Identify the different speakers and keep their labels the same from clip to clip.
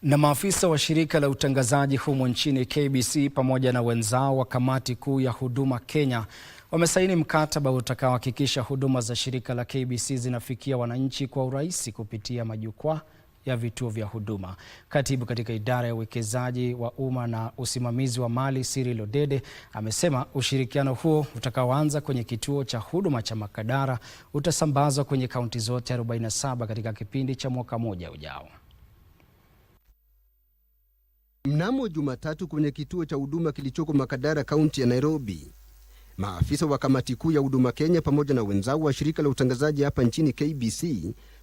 Speaker 1: Na maafisa wa shirika la utangazaji humo nchini KBC pamoja na wenzao wa kamati kuu ya Huduma Kenya wamesaini mkataba utakaohakikisha huduma za shirika la KBC zinafikia wananchi kwa urahisi kupitia majukwaa ya vituo vya huduma. Katibu katika idara ya uwekezaji wa umma na usimamizi wa mali Cyril Odede amesema ushirikiano huo utakaoanza kwenye kituo cha huduma cha Makadara utasambazwa kwenye kaunti zote 47 katika kipindi cha mwaka mmoja ujao.
Speaker 2: Mnamo Jumatatu kwenye kituo cha huduma kilichoko Makadara, kaunti ya Nairobi, maafisa wa kamati kuu ya Huduma Kenya pamoja na wenzao wa shirika la utangazaji hapa nchini KBC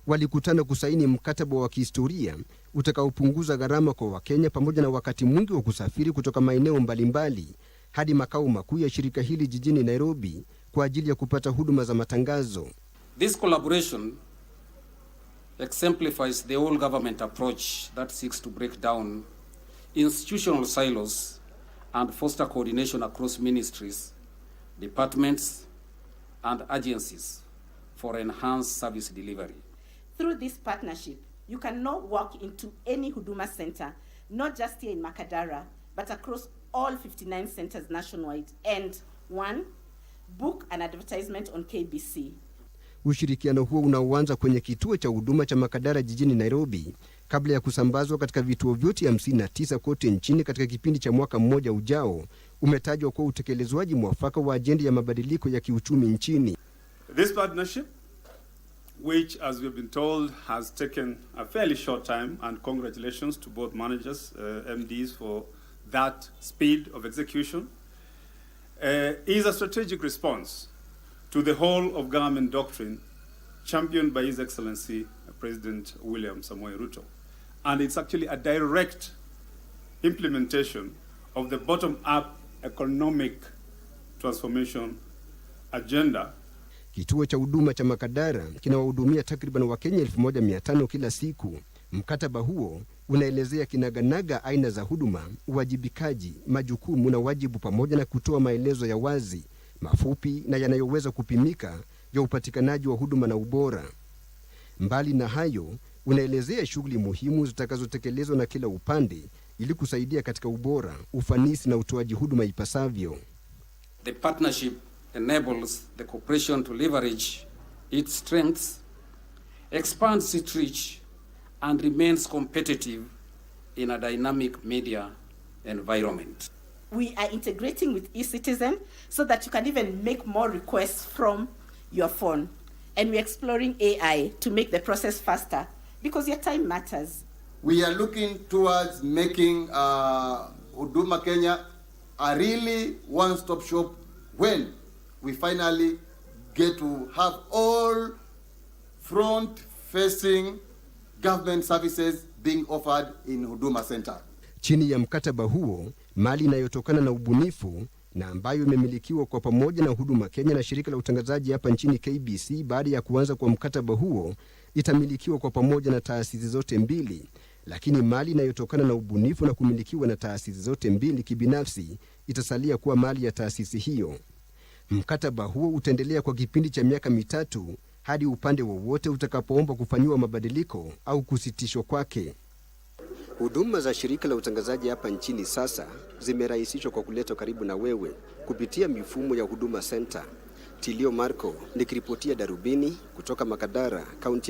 Speaker 2: walikutana kusaini mkataba wa kihistoria utakaopunguza gharama kwa Wakenya pamoja na wakati mwingi wa kusafiri kutoka maeneo mbalimbali hadi makao makuu ya shirika hili jijini Nairobi kwa ajili ya kupata huduma za matangazo.
Speaker 3: This collaboration exemplifies the whole government approach that seeks to break down institutional silos and foster coordination across ministries, departments, and agencies for enhanced service delivery.
Speaker 4: Through this partnership, you can now walk into any Huduma center, not just here in Makadara, but across all 59 centers nationwide, and one, book an advertisement on KBC.
Speaker 2: Ushirikiano huo unaoanza kwenye kituo cha huduma cha Makadara jijini Nairobi kabla ya kusambazwa katika vituo vyote 59 kote nchini katika kipindi cha mwaka mmoja ujao umetajwa kwa utekelezwaji mwafaka wa ajenda ya mabadiliko ya kiuchumi nchini.
Speaker 5: This partnership, which as we've been told has taken a fairly short time, and congratulations to both managers, MDs, for that speed of execution, is a strategic response to the whole of government doctrine championed by His Excellency President William Samoei Ruto. And it's actually a direct implementation of the bottom-up economic transformation agenda.
Speaker 2: Kituo cha huduma cha Makadara kinawahudumia takriban Wakenya 1500 kila siku. Mkataba huo unaelezea kinaganaga aina za huduma, uwajibikaji, majukumu na wajibu pamoja na kutoa maelezo ya wazi, mafupi na yanayoweza kupimika ya upatikanaji wa huduma na ubora. Mbali na hayo, unaelezea shughuli muhimu zitakazotekelezwa na kila upande ili kusaidia katika ubora, ufanisi na utoaji huduma ipasavyo.
Speaker 3: The partnership enables the corporation to leverage its strengths, expands its reach, and remains competitive in a dynamic media environment.
Speaker 4: We are integrating with eCitizen so that you can even make more requests from your phone. And we're exploring AI to make the process faster because your time matters.
Speaker 6: We are looking towards making Huduma Kenya a really one-stop shop when we finally get to have all front-facing government services being offered in Huduma Center.
Speaker 2: Chini ya mkataba huo, mali inayotokana na ubunifu na ambayo imemilikiwa kwa pamoja na Huduma Kenya na shirika la utangazaji hapa nchini KBC baada ya kuanza kwa mkataba huo itamilikiwa kwa pamoja na taasisi zote mbili, lakini mali inayotokana na ubunifu na kumilikiwa na taasisi zote mbili kibinafsi itasalia kuwa mali ya taasisi hiyo. Mkataba huo utaendelea kwa kipindi cha miaka 3 hadi upande wowote utakapoomba kufanyiwa mabadiliko au kusitishwa kwake. Huduma za shirika la utangazaji hapa nchini sasa zimerahisishwa kwa kuletwa karibu na wewe kupitia mifumo ya Huduma Center. Tilio Marco nikiripotia Darubini kutoka Makadara, kaunti ya